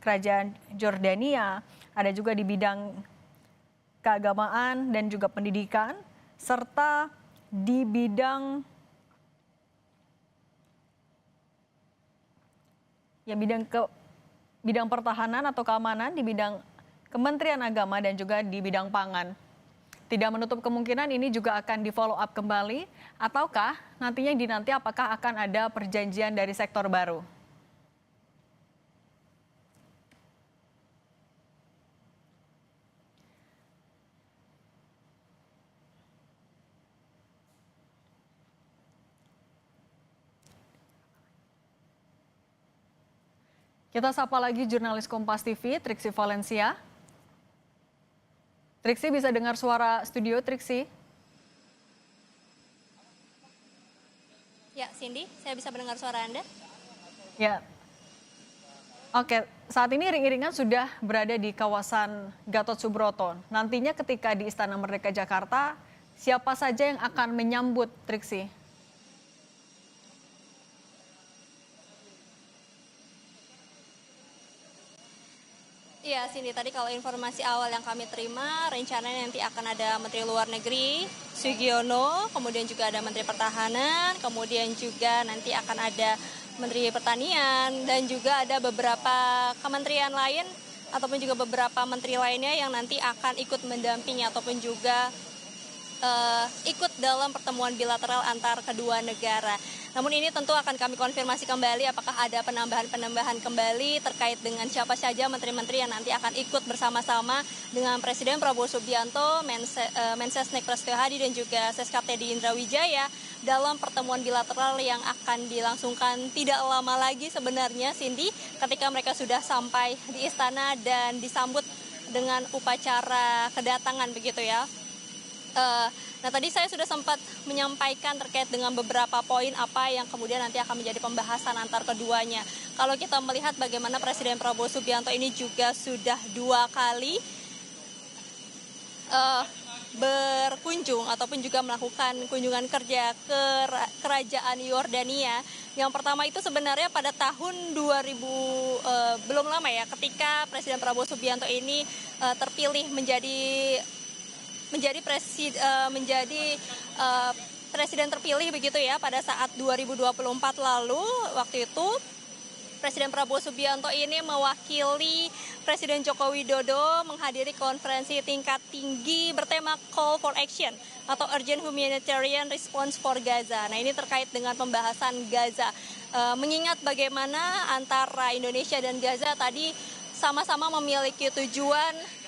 kerajaan Jordania, ada juga di bidang keagamaan dan juga pendidikan, serta di bidang pertahanan atau keamanan, di bidang Kementerian Agama dan juga di bidang pangan. Tidak menutup kemungkinan ini juga akan di-follow up kembali, ataukah nantinya dinanti apakah akan ada perjanjian dari sektor baru. Kita sapa lagi jurnalis Kompas TV, Triksi Valencia. Triksi, bisa dengar suara studio, Triksi? Ya, Cindy, saya bisa mendengar suara Anda. Ya. Oke, saat ini iring-iringan sudah berada di kawasan Gatot Subroto. Nantinya ketika di Istana Merdeka Jakarta, siapa saja yang akan menyambut, Triksi? Iya, Cindy, tadi kalau informasi awal yang kami terima, rencananya nanti akan ada Menteri Luar Negeri, Sugiono, kemudian juga ada Menteri Pertahanan, kemudian juga nanti akan ada Menteri Pertanian, dan juga ada beberapa kementerian lain, ataupun juga beberapa menteri lainnya yang nanti akan ikut mendampingi ataupun juga ikut dalam pertemuan bilateral antar kedua negara. Namun ini tentu akan kami konfirmasi kembali apakah ada penambahan kembali terkait dengan siapa saja menteri-menteri yang nanti akan ikut bersama-sama dengan Presiden Prabowo Subianto, Mensesnek Prasetyo Hadi dan juga Seskap Teddy Indrawijaya dalam pertemuan bilateral yang akan dilangsungkan tidak lama lagi sebenarnya, Cindy, ketika mereka sudah sampai di istana dan disambut dengan upacara kedatangan begitu ya. Nah, tadi saya sudah sempat menyampaikan terkait dengan beberapa poin apa yang kemudian nanti akan menjadi pembahasan antar keduanya. Kalau kita melihat bagaimana Presiden Prabowo Subianto ini juga sudah 2 kali berkunjung ataupun juga melakukan kunjungan kerja ke kerajaan Yordania. Yang pertama itu sebenarnya pada tahun 2000 belum lama ya, ketika Presiden Prabowo Subianto ini terpilih menjadi presiden terpilih begitu ya pada saat 2024 lalu. Waktu itu Presiden Prabowo Subianto ini mewakili Presiden Joko Widodo menghadiri konferensi tingkat tinggi bertema Call for Action atau Urgent Humanitarian Response for Gaza. Nah, ini terkait dengan pembahasan Gaza. Mengingat bagaimana antara Indonesia dan Gaza tadi sama-sama memiliki tujuan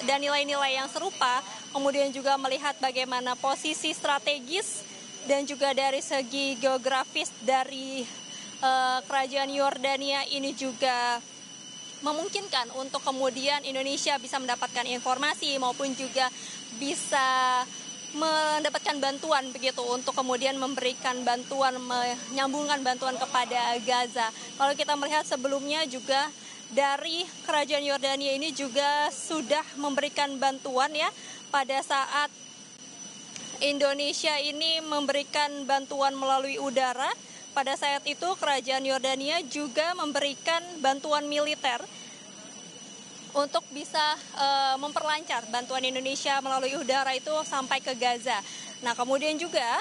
dan nilai-nilai yang serupa, kemudian juga melihat bagaimana posisi strategis dan juga dari segi geografis dari kerajaan Yordania ini juga memungkinkan untuk kemudian Indonesia bisa mendapatkan informasi maupun juga bisa mendapatkan bantuan begitu untuk kemudian memberikan bantuan, menyambungkan bantuan kepada Gaza. Kalau kita melihat sebelumnya juga dari kerajaan Yordania ini juga sudah memberikan bantuan ya pada saat Indonesia ini memberikan bantuan melalui udara. Pada saat itu kerajaan Yordania juga memberikan bantuan militer untuk bisa memperlancar bantuan Indonesia melalui udara itu sampai ke Gaza. Nah, kemudian juga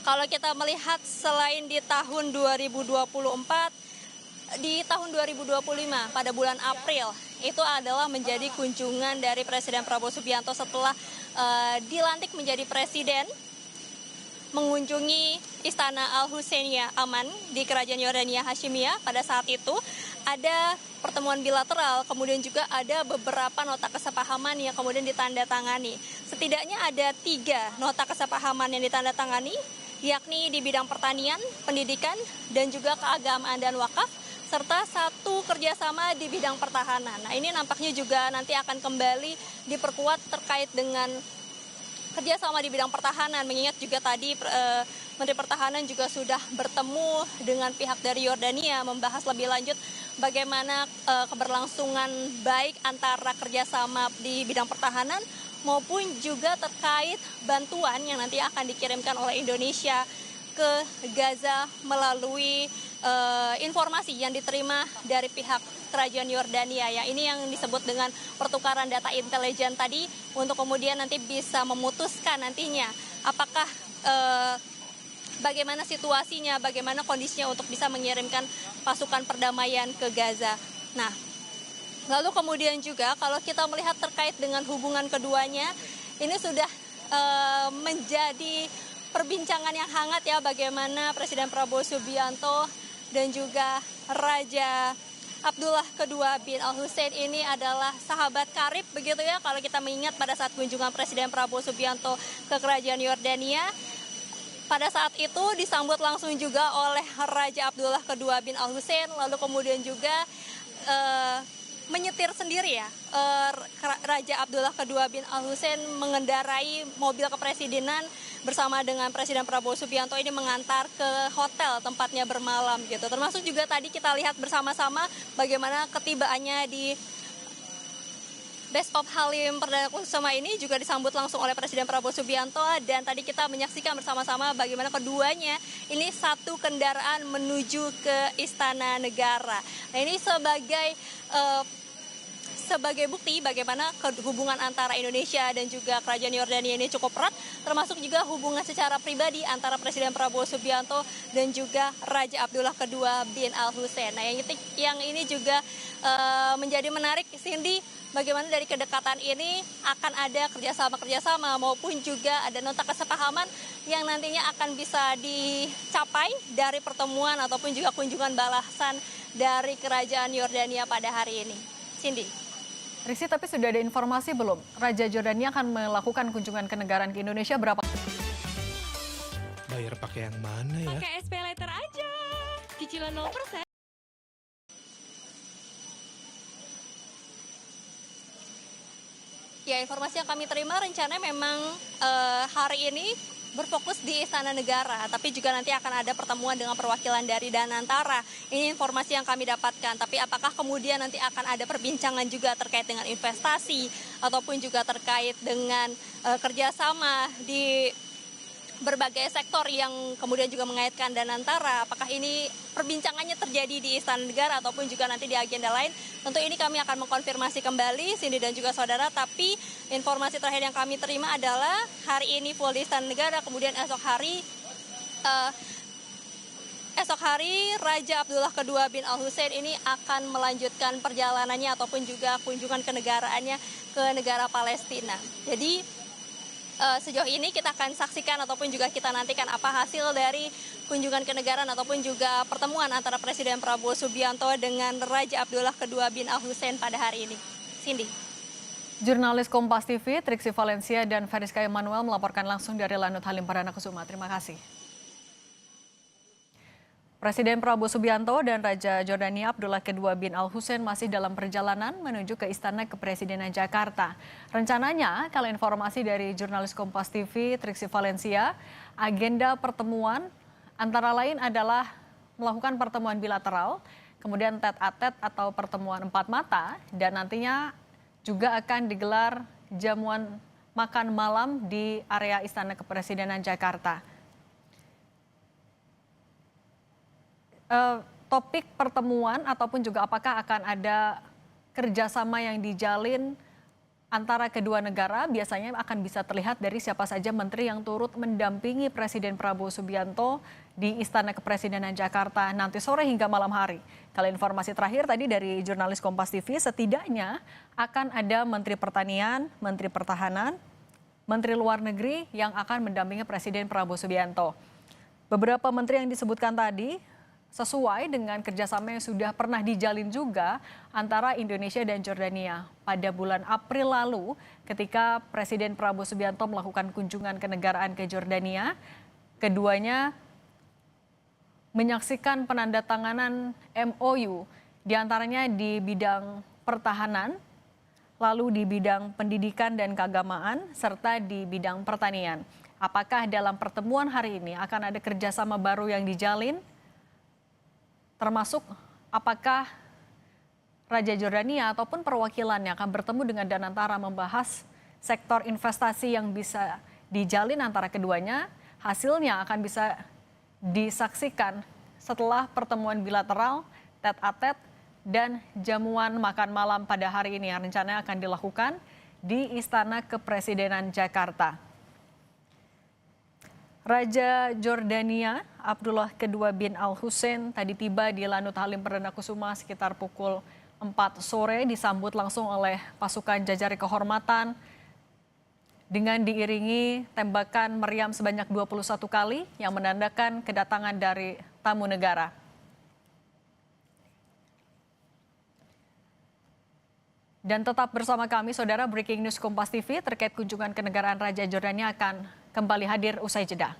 kalau kita melihat selain di tahun 2024, di tahun 2025 pada bulan April itu adalah menjadi kunjungan dari Presiden Prabowo Subianto setelah dilantik menjadi presiden, mengunjungi Istana Al-Husainiyah Aman di Kerajaan Yordania Hashimiyah. Pada saat itu ada pertemuan bilateral, kemudian juga ada beberapa nota kesepahaman yang kemudian ditandatangani. Setidaknya ada 3 nota kesepahaman yang ditandatangani, yakni di bidang pertanian, pendidikan, dan juga keagamaan dan wakaf, serta 1 kerjasama di bidang pertahanan. Nah, ini nampaknya juga nanti akan kembali diperkuat terkait dengan kerjasama di bidang pertahanan, mengingat juga tadi Menteri Pertahanan juga sudah bertemu dengan pihak dari Yordania membahas lebih lanjut bagaimana keberlangsungan baik antara kerjasama di bidang pertahanan maupun juga terkait bantuan yang nanti akan dikirimkan oleh Indonesia ke Gaza melalui informasi yang diterima dari pihak kerajaan Yordania ya. Ini yang disebut dengan pertukaran data intelijen tadi untuk kemudian nanti bisa memutuskan nantinya apakah bagaimana situasinya, bagaimana kondisinya untuk bisa mengirimkan pasukan perdamaian ke Gaza. Nah, lalu kemudian juga kalau kita melihat terkait dengan hubungan keduanya, ini sudah menjadi perbincangan yang hangat ya, bagaimana Presiden Prabowo Subianto dan juga Raja Abdullah II bin Al-Hussein ini adalah sahabat karib begitu ya, kalau kita mengingat pada saat kunjungan Presiden Prabowo Subianto ke kerajaan Yordania. Pada saat itu disambut langsung juga oleh Raja Abdullah II bin Al-Hussein, lalu kemudian juga menyetir sendiri ya, Raja Abdullah II bin Al-Hussein mengendarai mobil kepresidenan bersama dengan Presiden Prabowo Subianto ini mengantar ke hotel tempatnya bermalam gitu. Termasuk juga tadi kita lihat bersama-sama bagaimana ketibaannya di Bestop Halim Perdana Kusuma ini juga disambut langsung oleh Presiden Prabowo Subianto, dan tadi kita menyaksikan bersama-sama bagaimana keduanya ini satu kendaraan menuju ke Istana Negara. Nah, ini sebagai bukti bagaimana hubungan antara Indonesia dan juga kerajaan Yordania ini cukup erat, termasuk juga hubungan secara pribadi antara Presiden Prabowo Subianto dan juga Raja Abdullah II bin Al-Hussein. Nah, yang ini juga menjadi menarik, Cindy, bagaimana dari kedekatan ini akan ada kerjasama maupun juga ada nota kesepahaman yang nantinya akan bisa dicapai dari pertemuan ataupun juga kunjungan balasan dari kerajaan Yordania pada hari ini. Cindy. Riksi, tapi sudah ada informasi belum? Raja Jordania akan melakukan kunjungan kenegaraan ke Indonesia berapa? Bayar pakai yang mana ya? Pakai SP Later aja. Cicilan 0%. Ya, informasi yang kami terima rencananya memang hari ini berfokus di Istana Negara, tapi juga nanti akan ada pertemuan dengan perwakilan dari Danantara. Ini informasi yang kami dapatkan, tapi apakah kemudian nanti akan ada perbincangan juga terkait dengan investasi ataupun juga terkait dengan kerjasama di berbagai sektor yang kemudian juga mengaitkan Danantara, apakah ini perbincangannya terjadi di Istana Negara ataupun juga nanti di agenda lain, tentu ini kami akan mengkonfirmasi kembali, Cindy dan juga saudara. Tapi informasi terakhir yang kami terima adalah hari ini full di Istana Negara, kemudian esok hari Raja Abdullah II bin Al-Hussein ini akan melanjutkan perjalanannya ataupun juga kunjungan kenegaraannya ke negara Palestina. Jadi sejauh ini kita akan saksikan ataupun juga kita nantikan apa hasil dari kunjungan kenegaraan ataupun juga pertemuan antara Presiden Prabowo Subianto dengan Raja Abdullah II bin Al-Hussein pada hari ini. Cindy. Jurnalis Kompas TV, Triksi Valencia dan Feriska Emanuel melaporkan langsung dari Lanut Halim Perdana Kusuma. Terima kasih. Presiden Prabowo Subianto dan Raja Jordania Abdullah II bin Al-Hussein masih dalam perjalanan menuju ke Istana Kepresidenan Jakarta. Rencananya, kalau informasi dari jurnalis Kompas TV, Triksi Valencia, agenda pertemuan antara lain adalah melakukan pertemuan bilateral, kemudian tete-a-tete atau pertemuan empat mata, dan nantinya juga akan digelar jamuan makan malam di area Istana Kepresidenan Jakarta. Topik pertemuan ataupun juga apakah akan ada kerjasama yang dijalin antara kedua negara biasanya akan bisa terlihat dari siapa saja menteri yang turut mendampingi Presiden Prabowo Subianto di Istana Kepresidenan Jakarta nanti sore hingga malam hari. Kalau informasi terakhir tadi dari jurnalis Kompas TV, setidaknya akan ada Menteri Pertanian, Menteri Pertahanan, Menteri Luar Negeri yang akan mendampingi Presiden Prabowo Subianto. Beberapa menteri yang disebutkan tadi sesuai dengan kerjasama yang sudah pernah dijalin juga antara Indonesia dan Jordania pada bulan April lalu ketika Presiden Prabowo Subianto melakukan kunjungan kenegaraan ke Jordania. Keduanya menyaksikan penandatanganan MOU diantaranya di bidang pertahanan, lalu di bidang pendidikan dan keagamaan, serta di bidang pertanian. Apakah dalam pertemuan hari ini akan ada kerjasama baru yang dijalin? Termasuk apakah Raja Jordania ataupun perwakilannya akan bertemu dengan Danantara membahas sektor investasi yang bisa dijalin antara keduanya, hasilnya akan bisa disaksikan setelah pertemuan bilateral, tet-a-tet, dan jamuan makan malam pada hari ini yang rencananya akan dilakukan di Istana Kepresidenan Jakarta. Raja Jordania Abdullah II bin Al-Hussein tadi tiba di Lanut Halim Perdana Kusuma sekitar pukul 4 sore, disambut langsung oleh pasukan jajari kehormatan dengan diiringi tembakan meriam sebanyak 21 kali yang menandakan kedatangan dari tamu negara. Dan tetap bersama kami, Saudara, Breaking News Kompas TV terkait kunjungan kenegaraan Raja Jordania akan kembali hadir usai jeda.